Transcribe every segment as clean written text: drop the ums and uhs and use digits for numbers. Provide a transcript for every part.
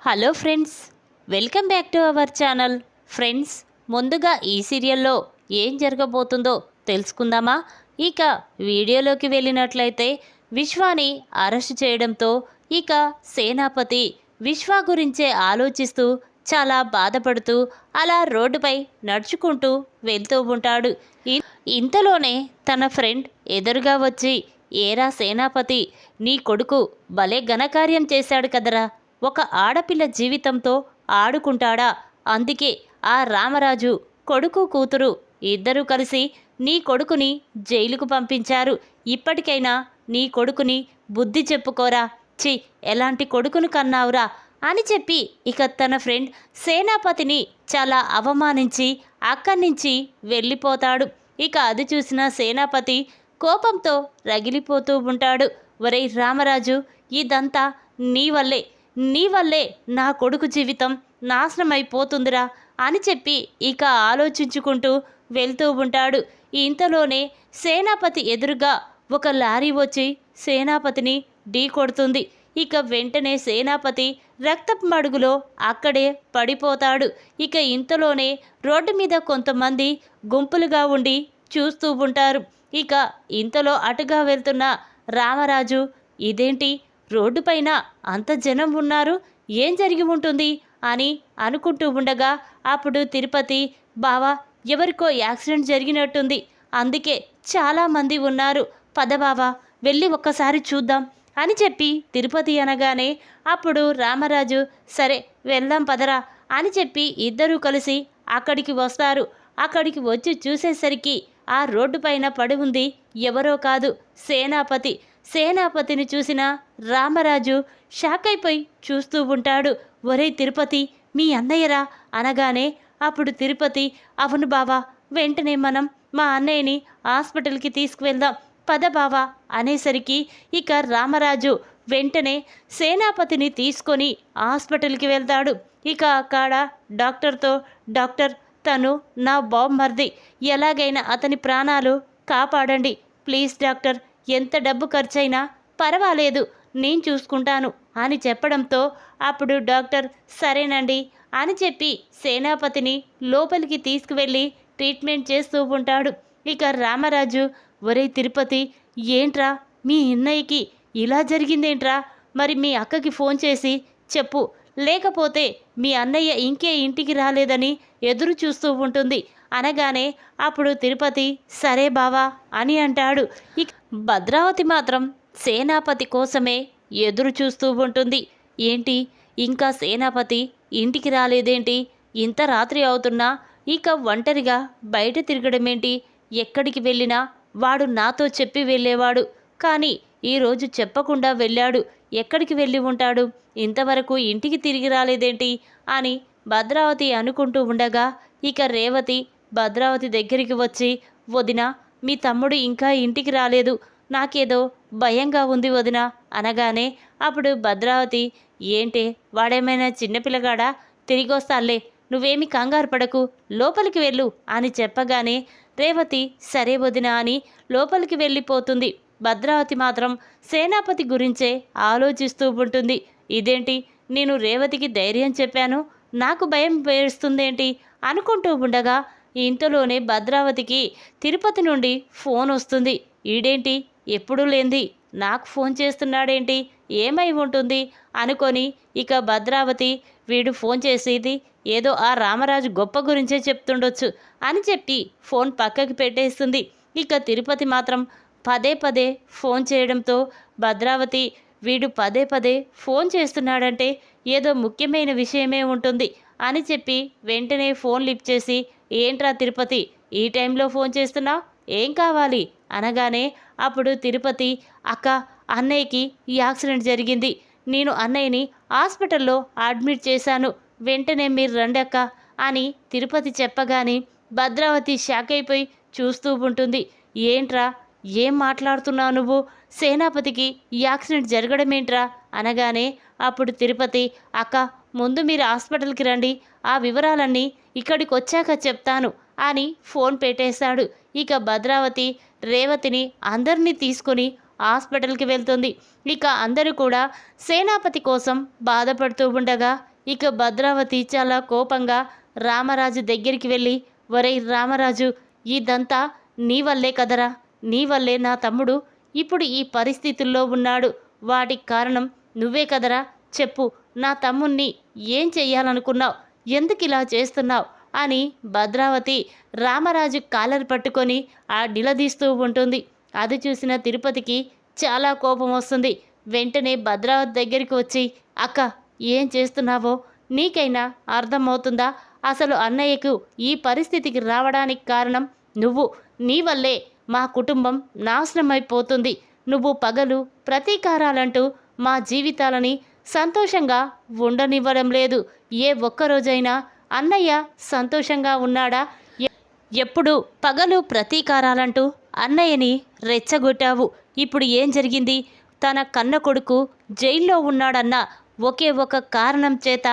Hello friends, welcome back to our channel. Friends, ముందుగా ఈ సీరియల్లో ఏం జరగబోతుందో తెలుసుకుందామా? ఇక వీడియోలోకి వెళ్ళినట్లయితే విశ్వాని అరెస్ట్ చేయడంతో ఇక సేనాపతి విశ్వ గురించే ఆలోచిస్తూ చాలా బాధపడుతూ అలా రోడ్డుపై నడుచుకుంటూ వెళ్తూ ఉంటాడు. ఇంతలోనే తన ఫ్రెండ్ ఎదురుగా వచ్చి, ఏరా సేనాపతి, నీ కొడుకు భలే ఘనకార్యం చేశాడు కదరా, ఒక ఆడపిల్ల జీవితంతో ఆడుకుంటాడా? అందుకే ఆ రామరాజు కొడుకు కూతురు ఇద్దరూ కలిసి నీ కొడుకుని జైలుకు పంపించారు. ఇప్పటికైనా నీ కొడుకుని బుద్ధి చెప్పుకోరా. చి, ఎలాంటి కొడుకును కన్నావురా అని చెప్పి ఇక తన ఫ్రెండ్ సేనాపతిని చాలా అవమానించి అక్కడి నుంచి వెళ్ళిపోతాడు. ఇక అది చూసిన సేనాపతి కోపంతో రగిలిపోతూ ఉంటాడు. ఒరేయ్ రామరాజు, ఇదంతా నీ వల్లే నా కొడుకు జీవితం నాశనమైపోతుందిరా అని చెప్పి ఇక ఆలోచించుకుంటూ వెళ్తూ ఉంటాడు. ఇంతలోనే సేనాపతి ఎదురుగా ఒక లారీ వచ్చి సేనాపతిని ఢీ కొడుతుంది. ఇక వెంటనే సేనాపతి రక్తపు మడుగులో అక్కడే పడిపోతాడు. ఇక ఇంతలోనే రోడ్డు మీద కొంతమంది గుంపులుగా ఉండి చూస్తూ ఉంటారు. ఇక ఇంతలో అటుగా వెళ్తున్న రామరాజు, ఇదేంటి రోడ్డుపైన అంత జనం ఉన్నారు, ఏం జరిగి ఉంటుంది అని అనుకుంటూ ఉండగా అప్పుడు తిరుపతి, బావా, ఎవరికో యాక్సిడెంట్ జరిగినట్టుంది, అందుకే చాలామంది ఉన్నారు, పద బావా వెళ్ళి ఒక్కసారి చూద్దాం అని చెప్పి తిరుపతి అనగానే అప్పుడు రామరాజు, సరే వెళ్దాం పదరా అని చెప్పి ఇద్దరూ కలిసి అక్కడికి వస్తారు. అక్కడికి వచ్చి చూసేసరికి ఆ రోడ్డు పైన పడి ఉంది ఎవరో కాదు, సేనాపతి. సేనాపతిని చూసిన రామరాజు షాక్ అయిపోయి చూస్తూ ఉంటాడు. ఒరే తిరుపతి, మీ అన్నయ్యరా అనగానే అప్పుడు తిరుపతి, అవును బావా, వెంటనే మనం మా అన్నయ్యని హాస్పిటల్కి తీసుకువెళ్దాం, పద బావా అనేసరికి ఇక రామరాజు వెంటనే సేనాపతిని తీసుకొని హాస్పిటల్కి వెళ్తాడు. ఇక అక్కడ డాక్టర్తో, డాక్టర్, తను నా బామ్మర్ది, ఎలాగైనా అతని ప్రాణాలు కాపాడండి ప్లీజ్ డాక్టర్, ఎంత డబ్బు ఖర్చైనా పర్వాలేదు, నేను చూసుకుంటాను అని చెప్పడంతో అప్పుడు డాక్టర్ సరేనండి అని చెప్పి సేనాపతిని లోపలికి తీసుకువెళ్ళి ట్రీట్మెంట్ చేస్తూ ఉంటాడు. ఇక రామరాజు, ఒరే తిరుపతి, ఏంట్రా మీ అన్నయ్యకి ఇలా జరిగిందేంట్రా, మరి మీ అక్కకి ఫోన్ చేసి చెప్పు, లేకపోతే మీ అన్నయ్య ఇంకే ఇంటికి రాలేదని ఎదురు చూస్తూ ఉంటుంది అనగానే అప్పుడు తిరుపతి, సరే బావా అని అంటాడు. ఇక భద్రావతి మాత్రం సేనాపతి కోసమే ఎదురు చూస్తూ ఉంటుంది. ఏంటి ఇంకా సేనాపతి ఇంటికి రాలేదేంటి, ఇంత రాత్రి అవుతున్నా ఇక ఒంటరిగా బయట తిరగడమేంటి, ఎక్కడికి వెళ్ళినా వాడు నాతో చెప్పి వెళ్ళేవాడు, కానీ ఈరోజు చెప్పకుండా వెళ్ళాడు, ఎక్కడికి వెళ్ళి ఉంటాడు, ఇంతవరకు ఇంటికి తిరిగి రాలేదేంటి అని భద్రావతి అనుకుంటూ ఉండగా ఇక రేవతి భద్రావతి దగ్గరికి వచ్చి, వదిన, మీ తమ్ముడు ఇంకా ఇంటికి రాలేదు, నాకేదో భయంగా ఉంది వదిన అనగానే అప్పుడు భద్రావతి, ఏంటే వాడేమైనా చిన్నపిల్లగాడా, తిరిగి వస్తాలే, నువ్వేమి కంగారు పడకు, లోపలికి వెళ్ళు అని చెప్పగానే రేవతి సరే వదిన అని లోపలికి వెళ్ళిపోతుంది. భద్రావతి మాత్రం సేనాపతి గురించే ఆలోచిస్తూ ఉంటుంది. ఇదేంటి, నేను రేవతికి ధైర్యం చెప్పాను, నాకు భయం వేస్తుందేంటి అనుకుంటూ ఉండగా ఇంతలోనే భద్రావతికి తిరుపతి నుండి ఫోన్ వస్తుంది. ఈడేంటి ఎప్పుడూ లేంది నాకు ఫోన్ చేస్తున్నాడేంటి, ఏమై ఉంటుంది అనుకొని ఇక భద్రావతి, వీడు ఫోన్ చేసేది ఏదో ఆ రామరాజు గొప్ప గురించే చెప్తుండొచ్చు అని చెప్పి ఫోన్ పక్కకి పెట్టేస్తుంది. ఇక తిరుపతి మాత్రం పదే పదే ఫోన్ చేయడంతో భద్రావతి, వీడు పదే పదే ఫోన్ చేస్తున్నాడంటే ఏదో ముఖ్యమైన విషయమే ఉంటుంది అని చెప్పి వెంటనే ఫోన్ లిఫ్ట్ చేసి, ఏంట్రా తిరుపతి, ఈ టైంలో ఫోన్ చేస్తున్నావు, ఏం కావాలి అనగానే అప్పుడు తిరుపతి, అక్క, అన్నయ్యకి ఈ యాక్సిడెంట్ జరిగింది, నేను అన్నయ్యని హాస్పిటల్లో అడ్మిట్ చేశాను, వెంటనే మీరు రండి అక్క అని తిరుపతి చెప్పగానే భద్రావతి షాక్ అయిపోయి చూస్తూ ఉంటుంది. ఏంట్రా, ఏం మాట్లాడుతున్నావు నువ్వు, సేనాపతికి ఈ యాక్సిడెంట్ జరగడమేంట్రా అనగానే అప్పుడు తిరుపతి, అక్క, ముందు మీరు హాస్పిటల్కి రండి, ఆ వివరాలన్నీ ఇక్కడికి వచ్చాక చెప్తాను అని ఫోన్ పెట్టేశాడు. ఇక భద్రావతి రేవతిని అందరినీ తీసుకుని హాస్పిటల్కి వెళ్తుంది. ఇక అందరూ కూడా సేనాపతి కోసం బాధపడుతూ ఉండగా ఇక భద్రావతి చాలా కోపంగా రామరాజు దగ్గరికి వెళ్ళి, ఒరేయ్ రామరాజు, ఇదంతా నీ వల్లే కదరా, నీ వల్లే నా తమ్ముడు ఇప్పుడు ఈ పరిస్థితుల్లో ఉన్నాడు, వాటికి కారణం నువ్వే కదరా, చెప్పు, నా తమ్ముణ్ణి ఏం చెయ్యాలనుకున్నావు, ఎందుకు ఇలా చేస్తున్నావు అని భద్రావతి రామరాజు కాలర్ పట్టుకొని నిలదీస్తూ ఉంటుంది. అది చూసిన తిరుపతికి చాలా కోపం వస్తుంది. వెంటనే భద్రావతి దగ్గరికి వచ్చి, అక్క, ఏం చేస్తున్నావో నీకైనా అర్థమవుతుందా? అసలు అన్నయ్యకు ఈ పరిస్థితికి రావడానికి కారణం నువ్వు, నీ వల్లే మా కుటుంబం నాశనమైపోతుంది. నువ్వు పగలు ప్రతీకారాలంటూ మా జీవితాలని సంతోషంగా ఉండనివ్వడం లేదు. ఏ ఒక్కరోజైనా అన్నయ్య సంతోషంగా ఉన్నాడా? ఎప్పుడు పగలు ప్రతీకారాలంటూ అన్నయ్యని రెచ్చగొట్టావు. ఇప్పుడు ఏం జరిగింది? తన కన్న కొడుకు జైల్లో ఉన్నాడన్న ఒకే ఒక కారణం చేత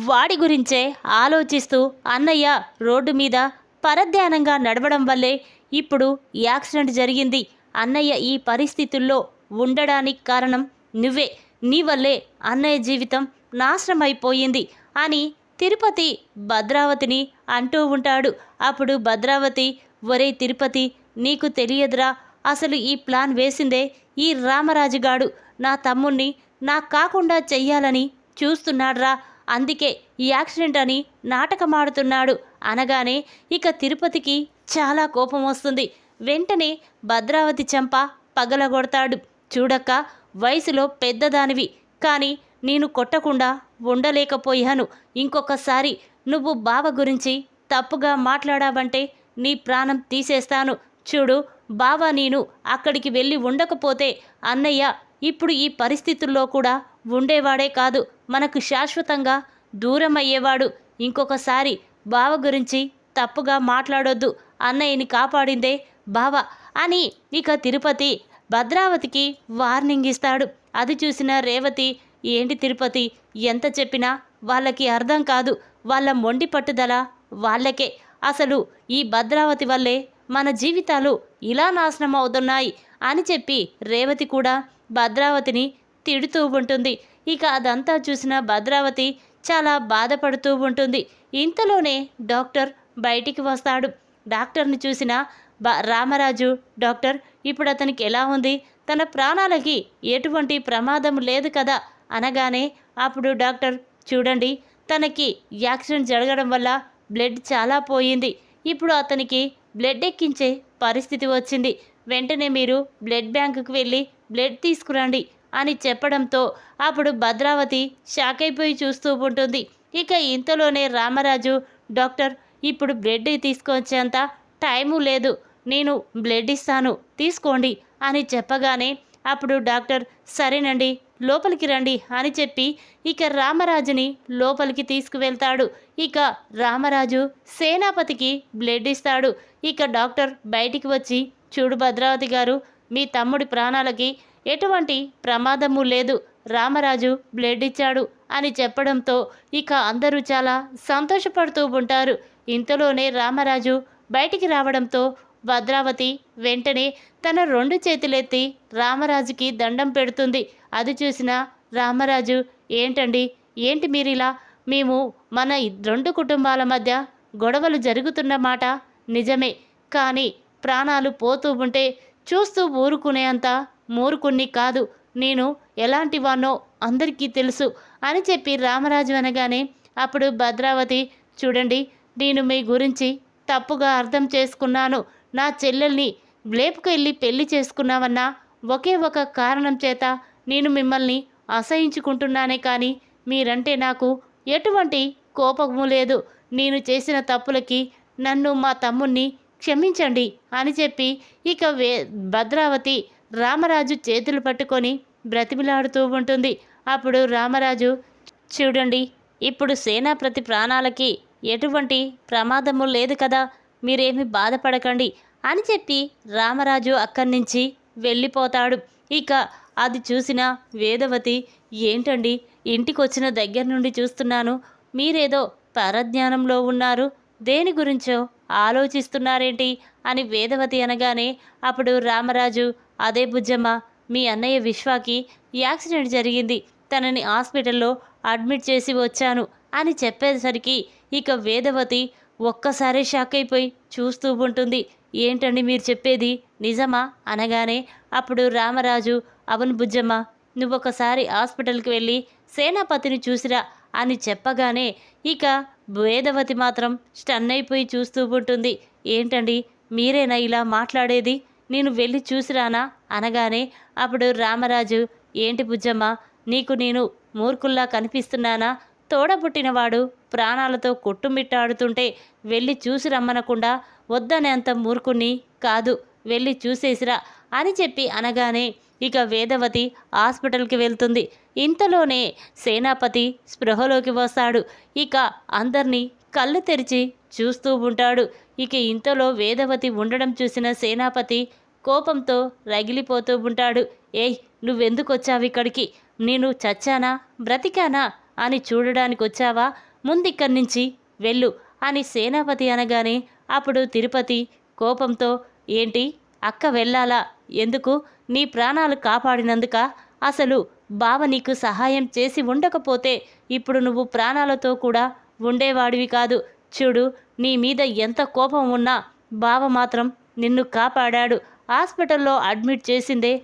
వాడి గురించే ఆలోచిస్తూ అన్నయ్య రోడ్డు మీద పరధ్యానంగా నడవడం వల్లే ఇప్పుడు యాక్సిడెంట్ జరిగింది. అన్నయ్య ఈ పరిస్థితుల్లో ఉండడానికి కారణం నువ్వే, నీ వల్లే అన్నయ్య జీవితం నాశనమైపోయింది అని తిరుపతి భద్రావతిని అంటూ ఉంటాడు. అప్పుడు భద్రావతి, ఒరే తిరుపతి, నీకు తెలియదురా, అసలు ఈ ప్లాన్ వేసిందే ఈ రామరాజుగాడు. నా తమ్ముణ్ణి నాకు కాకుండా చెయ్యాలని చూస్తున్నాడ్రా, అందుకే ఈ యాక్సిడెంట్ అని నాటకమాడుతున్నాడు అనగానే ఇక తిరుపతికి చాలా కోపం వస్తుంది. వెంటనే భద్రావతి చెంప పగలగొడతాడు. చూడక్క, వయసులో పెద్దదానివి, కానీ నేను కొట్టకుండా ఉండలేకపోయాను. ఇంకొకసారి నువ్వు బావ గురించి తప్పుగా మాట్లాడావంటే నీ ప్రాణం తీసేస్తాను. చూడు బావ, నేను అక్కడికి వెళ్ళి ఉండకపోతే అన్నయ్య ఇప్పుడు ఈ పరిస్థితుల్లో కూడా ఉండేవాడే కాదు, మనకు శాశ్వతంగా దూరం అయ్యేవాడు. ఇంకొకసారి బావ గురించి తప్పుగా మాట్లాడొద్దు, అన్నయ్యని కాపాడిందే బావ అని ఇక తిరుపతి భద్రావతికి వార్నింగ్ ఇస్తాడు. అది చూసిన రేవతి, ఏంటి తిరుపతి, ఎంత చెప్పినా వాళ్ళకి అర్థం కాదు, వాళ్ళ మొండి పట్టుదల వాళ్ళకే. అసలు ఈ భద్రావతి వల్లే మన జీవితాలు ఇలా నాశనం అవుతున్నాయి అని చెప్పి రేవతి కూడా భద్రావతిని తిడుతూ ఉంటుంది. ఇక అదంతా చూసిన భద్రావతి చాలా బాధపడుతూ ఉంటుంది. ఇంతలోనే డాక్టర్ బయటికి వస్తాడు. డాక్టర్ని చూసిన రామరాజు, డాక్టర్, ఇప్పుడు అతనికి ఎలా ఉంది? తన ప్రాణాలకి ఎటువంటి ప్రమాదం లేదు కదా అనగానే అప్పుడు డాక్టర్, చూడండి, తనకి యాక్సిడెంట్ జరగడం వల్ల బ్లడ్ చాలా పోయింది. ఇప్పుడు అతనికి బ్లడ్ ఎక్కించే పరిస్థితి వచ్చింది. వెంటనే మీరు బ్లడ్ బ్యాంకుకి వెళ్ళి బ్లడ్ తీసుకురండి అని చెప్పడంతో అప్పుడు భద్రావతి షాక్ అయిపోయి చూస్తూ ఉంటుంది. ఇక ఇంతలోనే రామరాజు, డాక్టర్, ఇప్పుడు బ్లడ్ తీసుకొచ్చేంత టైము లేదు, నేను బ్లడ్ ఇస్తాను, తీసుకోండి అని చెప్పగానే అప్పుడు డాక్టర్, సరేనండి, లోపలికి రండి అని చెప్పి ఇక రామరాజుని లోపలికి తీసుకువెళ్తాడు. ఇక రామరాజు సేనాపతికి బ్లడ్ ఇస్తాడు. ఇక డాక్టర్ బయటికి వచ్చి, చూడు భద్రావతి గారు, మీ తమ్ముడి ప్రాణాలకి ఎటువంటి ప్రమాదము లేదు, రామరాజు బ్లడ్ ఇచ్చాడు అని చెప్పడంతో ఇక అందరూ చాలా సంతోషపడుతూ ఉంటారు. ఇంతలోనే రామరాజు బయటికి రావడంతో భద్రావతి వెంటనే తన 2 చేతులెత్తి రామరాజుకి దండం పెడుతుంది. అది చూసిన రామరాజు, ఏంటండి, ఏంటి మీరిలా? మేము మన 2 కుటుంబాల మధ్య గొడవలు జరుగుతున్న మాట నిజమే, కానీ ప్రాణాలు పోతూ ఉంటే చూస్తూ ఊరుకునేంత మూరుకున్ని కాదు, నేను ఎలాంటి వానో అందరికీ తెలుసు అని చెప్పి రామరాజు అనగానే అప్పుడు భద్రావతి, చూడండి, నేను మీ గురించి తప్పుగా అర్థం చేసుకున్నాను. నా చెల్లెల్ని లేపుకెళ్ళి పెళ్లి చేసుకున్నావన్న ఒకే ఒక కారణం చేత నేను మిమ్మల్ని అసహించుకుంటున్నానే, కానీ మీరంటే నాకు ఎటువంటి కోపము లేదు. నేను చేసిన తప్పులకి నన్ను, మా తమ్ముణ్ణి క్షమించండి అని చెప్పి ఇక భద్రావతి రామరాజు చేతులు పట్టుకొని బ్రతిమిలాడుతూ ఉంటుంది. అప్పుడు రామరాజు, చూడండి, ఇప్పుడు సేనాపతి ప్రాణాలకి ఎటువంటి ప్రమాదము లేదు కదా, మీరేమి బాధపడకండి అని చెప్పి రామరాజు అక్కడి నుంచి వెళ్ళిపోతాడు. ఇక అది చూసిన వేదవతి, ఏంటండి, ఇంటికి వచ్చిన దగ్గర నుండి చూస్తున్నాను, మీరేదో పరజ్ఞానంలో ఉన్నారు, దేని గురించో ఆలోచిస్తున్నారేంటి అని వేదవతి అనగానే అప్పుడు రామరాజు, అదే బుజ్జమ్మ, మీ అన్నయ్య విశ్వాకి యాక్సిడెంట్ జరిగింది, తనని హాస్పిటల్లో అడ్మిట్ చేసి వచ్చాను అని చెప్పేసరికి ఇక వేదవతి ఒక్కసారి షాక్ అయిపోయి చూస్తూ ఉంటుంది. ఏంటండి మీరు చెప్పేది నిజమా అనగానే అప్పుడు రామరాజు, అవును బుజ్జమ్మ, నువ్వొకసారి హాస్పిటల్కి వెళ్ళి సేనాపతిని చూసిరా అని చెప్పగానే ఇక వేదవతి మాత్రం స్టన్ అయిపోయి చూస్తూ ఉంటుంది. ఏంటండి మీరేనా ఇలా మాట్లాడేది, నేను వెళ్ళి చూసిరానా అనగానే అప్పుడు రామరాజు, ఏంటి బుజ్జమ్మ, నీకు నేను మూర్ఖుల్లా కనిపిస్తున్నానా? తోడబుట్టినవాడు ప్రాణాలతో కొట్టుమిట్టాడుతుంటే వెళ్ళి చూసి రమ్మనకుండా వద్దనేంత మూర్ఖుణ్ణి కాదు, వెళ్ళి చూసేసిరా అని చెప్పి అనగానే ఇక వేదవతి హాస్పిటల్కి వెళ్తుంది. ఇంతలోనే సేనాపతి స్పృహలోకి వస్తాడు. ఇక అందరినీ కళ్ళు తెరిచి చూస్తూ ఉంటాడు. ఇక ఇంతలో వేదవతి ఉండడం చూసిన సేనాపతి కోపంతో రగిలిపోతూ ఉంటాడు. ఏయ్, నువ్వెందుకు వచ్చావు ఇక్కడికి? నేను చచ్చానా బ్రతికానా అని చూడడానికి వచ్చావా? ముందిక్కడి నుంచి వెళ్ళు అని సేనాపతి అనగానే అప్పుడు తిరుపతి కోపంతో, ఏంటి అక్క వెళ్ళాలా? ఎందుకు? నీ ప్రాణాలు కాపాడినందుక? అసలు బావ నీకు సహాయం చేసి ఉండకపోతే ఇప్పుడు నువ్వు ప్రాణాలతో కూడా ఉండేవాడివి కాదు. చూడు, నీ మీద ఎంత కోపం ఉన్నా బావ మాత్రం నిన్ను కాపాడాడు. హాస్పిటల్లో అడ్మిట్ చేసిందే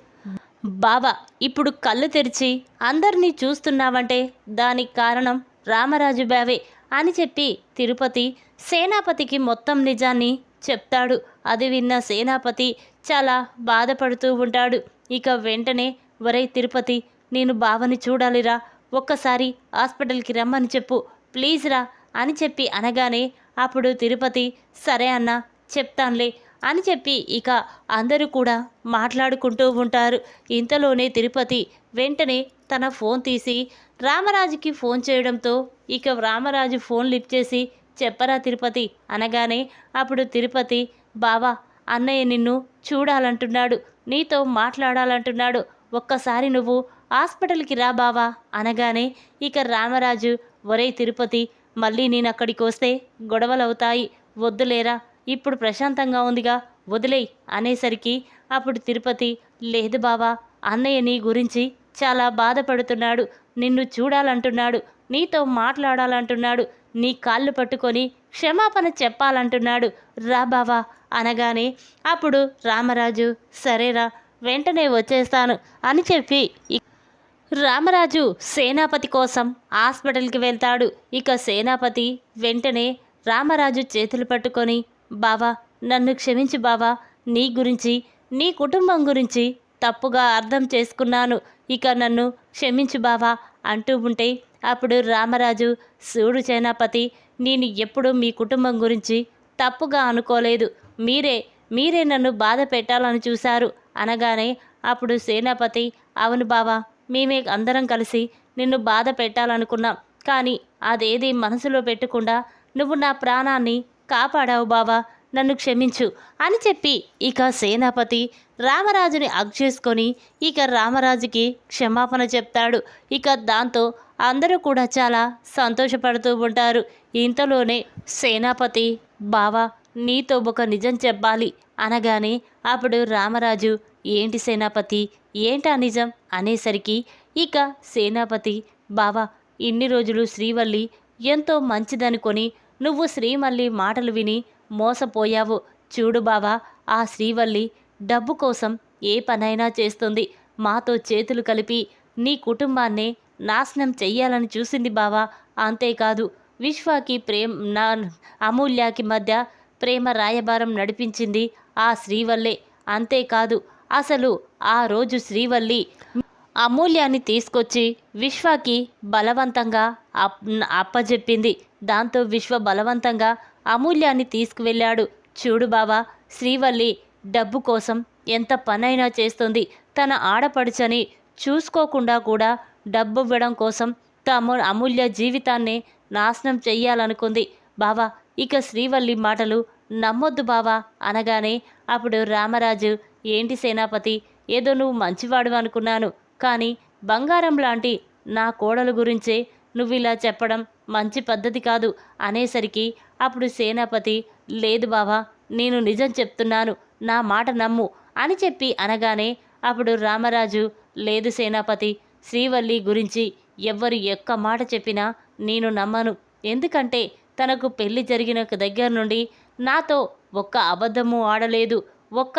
బావ. ఇప్పుడు కళ్ళు తెరిచి అందరినీ చూస్తున్నావంటే దానికి కారణం రామరాజు బావే అని చెప్పి తిరుపతి సేనాపతికి మొత్తం నిజాన్ని చెప్తాడు. అది విన్న సేనాపతి చాలా బాధపడుతూ ఉంటాడు. ఇక వెంటనే, ఒరే తిరుపతి, నేను బావని చూడాలిరా, ఒక్కసారి హాస్పిటల్కి రమ్మని చెప్పు ప్లీజ్ రా అని చెప్పి అనగానే అప్పుడు తిరుపతి, సరే అన్నా చెప్తానులే అని చెప్పి ఇక అందరూ కూడా మాట్లాడుకుంటూ ఉంటారు. ఇంతలోనే తిరుపతి వెంటనే తన ఫోన్ తీసి రామరాజుకి ఫోన్ చేయడంతో ఇక రామరాజు ఫోన్ లిఫ్ట్ చేసి, చెప్పరా తిరుపతి అనగానే అప్పుడు తిరుపతి, బావా, అన్నయ్య నిన్ను చూడాలంటున్నాడు, నీతో మాట్లాడాలంటున్నాడు, ఒక్కసారి నువ్వు హాస్పిటల్కి రా బావా అనగానే ఇక రామరాజు, ఒరే తిరుపతి, మళ్ళీ నేను అక్కడికి వస్తే గొడవలవుతాయి, వద్దులేరా, ఇప్పుడు ప్రశాంతంగా ఉందిగా, వదిలేయ్ అనేసరికి అప్పుడు తిరుపతి, లేదు బావా, అన్నయ్య నీ గురించి చాలా బాధపడుతున్నాడు, నిన్ను చూడాలంటున్నాడు, నీతో మాట్లాడాలంటున్నాడు, నీ కాళ్ళు పట్టుకొని క్షమాపణ చెప్పాలంటున్నాడు, రా బావా అనగానే అప్పుడు రామరాజు, సరేరా వెంటనే వచ్చేస్తాను అని చెప్పి రామరాజు సేనాపతి కోసం హాస్పిటల్కి వెళ్తాడు. ఇక సేనాపతి వెంటనే రామరాజు చేతులు పట్టుకొని, బావా నన్ను క్షమించు బావా, నీ గురించి నీ కుటుంబం గురించి తప్పుగా అర్థం చేసుకున్నాను, ఇక నన్ను క్షమించు బావా అంటూ ఉంటే అప్పుడు రామరాజు, చూడు సేనాపతి, నేను ఎప్పుడూ మీ కుటుంబం గురించి తప్పుగా అనుకోలేదు, మీరే నన్ను బాధ పెట్టాలని చూశారు అనగానే అప్పుడు సేనాపతి, అవును బావా, మేమే అందరం కలిసి నిన్ను బాధ పెట్టాలనుకున్నాం, కానీ అదేది మనసులో పెట్టకుండా నువ్వు నా ప్రాణాన్ని కాపాడావు బావా, నన్ను క్షమించు అని చెప్పి ఇక సేనాపతి రామరాజుని హగ్ చేసుకొని ఇక రామరాజుకి క్షమాపణ చెప్తాడు. ఇక దాంతో అందరూ కూడా చాలా సంతోషపడుతూ ఉంటారు. ఇంతలోనే సేనాపతి, బావా నీతో ఒక నిజం చెప్పాలి అనగానే అప్పుడు రామరాజు, ఏంటి సేనాపతి, ఏంటా నిజం అనేసరికి ఇక సేనాపతి, బావా ఇన్ని రోజులు శ్రీవల్లి ఎంతో మంచిదనుకొని నువ్వు శ్రీవల్లి మాటలు విని మోసపోయావు. చూడు బావా, ఆ శ్రీవల్లి డబ్బు కోసం ఏ పనైనా చేస్తుంది, మాతో చేతులు కలిపి నీ కుటుంబాన్నే నాశనం చెయ్యాలని చూసింది బావా. అంతేకాదు విశ్వాకి నా అమూల్యకి మధ్య ప్రేమ రాయబారం నడిపించింది ఆ శ్రీవల్లే. అంతేకాదు అసలు ఆ రోజు శ్రీవల్లి అమూల్యాన్ని తీసుకొచ్చి విశ్వకి బలవంతంగా అప్పజెప్పింది. దాంతో విశ్వ బలవంతంగా అమూల్యాన్ని తీసుకువెళ్ళాడు. చూడు బావా, శ్రీవల్లి డబ్బు కోసం ఎంత పనైనా చేస్తుంది. తన ఆడపడుచని చూసుకోకుండా కూడా డబ్బు ఇవ్వడం కోసం అమూల్య జీవితాన్నే నాశనం చెయ్యాలనుకుంది బావా. ఇక శ్రీవల్లి మాటలు నమ్మొద్దు బావా అనగానే అప్పుడు రామరాజు, ఏంటి సేనాపతి, ఏదో నువ్వు మంచివాడు అనుకున్నాను, కానీ బంగారం లాంటి నా కోడలు గురించే నువ్వు ఇలా చెప్పడం మంచి పద్ధతి కాదు అనేసరికి అప్పుడు సేనాపతి, లేదు బావా, నేను నిజం చెప్తున్నాను, నా మాట నమ్ము అని చెప్పి అనగానే అప్పుడు రామరాజు, లేదు సేనాపతి, శ్రీవల్లి గురించి ఎవ్వరు ఎక్క మాట చెప్పినా నేను నమ్మను. ఎందుకంటే తనకు పెళ్లి జరిగిన దగ్గర నుండి నాతో ఒక్క అబద్ధము ఆడలేదు, ఒక్క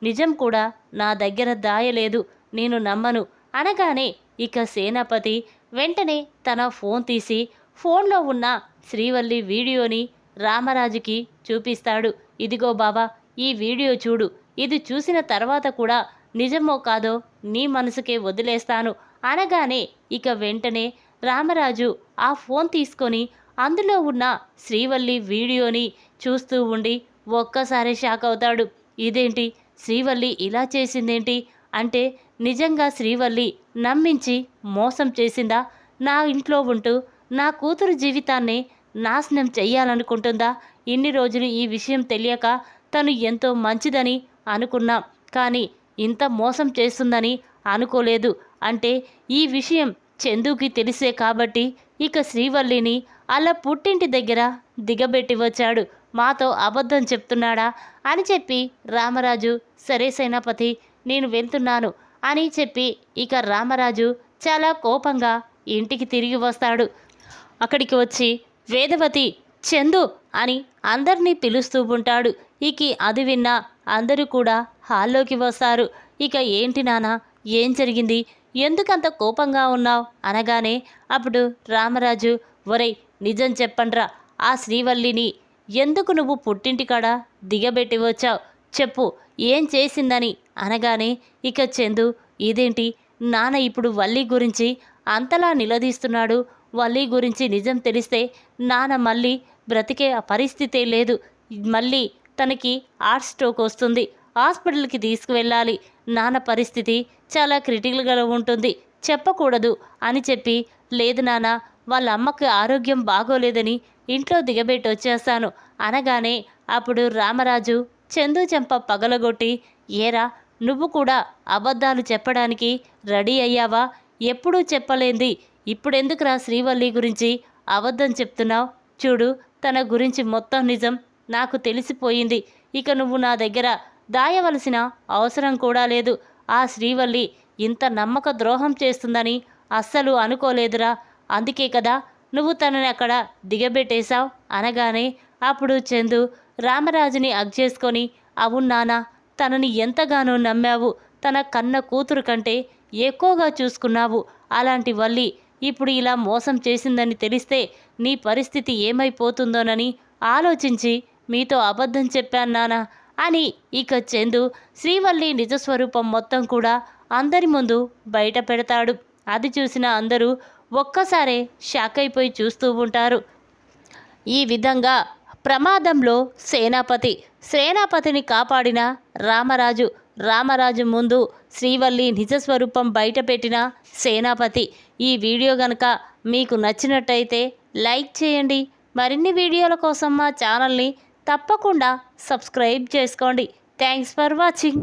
నిజం కూడా నా దగ్గర దాయలేదు, నేను నమ్మను అనగానే ఇక సేనాపతి వెంటనే తన ఫోన్ తీసి ఫోన్లో ఉన్న శ్రీవల్లి వీడియోని రామరాజుకి చూపిస్తాడు. ఇదిగో బావా, ఈ వీడియో చూడు, ఇది చూసిన తర్వాత కూడా నిజమో కాదో నీ మనసుకే వదిలేస్తాను అనగానే ఇక వెంటనే రామరాజు ఆ ఫోన్ తీసుకొని అందులో ఉన్న శ్రీవల్లి వీడియోని చూస్తూ ఉండి ఒక్కసారి షాక్ అవుతాడు. ఇదేంటి, శ్రీవల్లి ఇలా చేసిందేంటి? అంటే నిజంగా శ్రీవల్లి నమ్మించి మోసం చేసిందా? నా ఇంట్లో ఉంటూ నా కూతురు జీవితాన్ని నాశనం చెయ్యాలనుకుంటుందా? ఇన్ని రోజులు ఈ విషయం తెలియక తను ఎంతో మంచిదని అనుకున్నాం, కానీ ఇంత మోసం చేస్తుందని అనుకోలేదు. అంటే ఈ విషయం చందుకి తెలిసే కాబట్టి ఇక శ్రీవల్లిని అలా పుట్టింటి దగ్గర దిగబెట్టి వచ్చాడు. మాతో అబద్ధం చెప్తున్నాడా అని చెప్పి రామరాజు, సరే సేనాపతి నేను వెళ్తున్నాను అని చెప్పి ఇక రామరాజు చాలా కోపంగా ఇంటికి తిరిగి వస్తాడు. అక్కడికి వచ్చి వేదవతి, చందు అని అందరినీ పిలుస్తూ ఉంటాడు. ఇక అది విన్న అందరూ కూడా హాల్లోకి వస్తారు. ఇక ఏంటి నాన్న, ఏం జరిగింది, ఎందుకంత కోపంగా ఉన్నావు అనగానే అప్పుడు రామరాజు, ఒరేయ్ నిజం చెప్పండ్రా, ఆ శ్రీవల్లిని ఎందుకు నువ్వు పుట్టింటికాడ దిగబెట్టి వచ్చావు, చెప్పు ఏం చేసిందని అనగానే ఇక చందు, ఇదేంటి నాన్న ఇప్పుడు వల్లి గురించి అంతలా నిలదీస్తున్నాడు, వల్లి గురించి నిజం తెలిస్తే నాన్న మళ్ళీ బ్రతికే పరిస్థితే లేదు, మళ్ళీ తనకి హార్ట్ స్ట్రోక్ వస్తుంది, హాస్పిటల్కి తీసుకువెళ్ళాలి, నాన్న పరిస్థితి చాలా క్రిటికల్గా ఉంటుంది, చెప్పకూడదు అని చెప్పి, లేదు నాన్న వాళ్ళ అమ్మకి ఆరోగ్యం బాగోలేదని ఇంట్లో దిగబెట్టి వచ్చేస్తాను అనగానే అప్పుడు రామరాజు చందు చెంప పగలగొట్టి, ఏరా నువ్వు కూడా అబద్ధాలు చెప్పడానికి రెడీ అయ్యావా? ఎప్పుడూ చెప్పలేంది ఇప్పుడెందుకురా శ్రీవల్లి గురించి అబద్ధం చెప్తున్నావు? చూడు తన గురించి మొత్తం నిజం నాకు తెలిసిపోయింది, ఇక నువ్వు నా దగ్గర దాయవలసిన అవసరం కూడా లేదు. ఆ శ్రీవల్లి ఇంత నమ్మక ద్రోహం చేస్తుందని అస్సలు అనుకోలేదురా, అందుకే కదా నువ్వు తనని అక్కడ దిగబెట్టేశావు అనగానే అప్పుడు చందు రామరాజుని హగ్ చేసుకొని, అవును నాన్న, తనని ఎంతగానో నమ్మావు, తన కన్న కూతురు కంటే ఎక్కువగా చూసుకున్నావు, అలాంటి వల్లి ఇప్పుడు ఇలా మోసం చేసిందని తెలిస్తే నీ పరిస్థితి ఏమైపోతుందోనని ఆలోచించి మీతో అబద్ధం చెప్పాను నాన్న అని ఇక చందు శ్రీవల్లి నిజస్వరూపం మొత్తం కూడా అందరి ముందు బయట పెడతాడు. అది చూసిన అందరూ ఒక్కసారే షాక్ అయిపోయి చూస్తూ ఉంటారు. ఈ విధంగా ప్రమాదంలో సేనాపతిని కాపాడిన రామరాజు ముందు శ్రీవల్లి నిజస్వరూపం బయటపెట్టిన సేనాపతి. ఈ వీడియో గనక మీకు నచ్చినట్టయితే లైక్ చేయండి. మరిన్ని వీడియోల కోసం మా ఛానల్ని తప్పకుండా సబ్స్క్రైబ్ చేసుకోండి. Thanks for watching.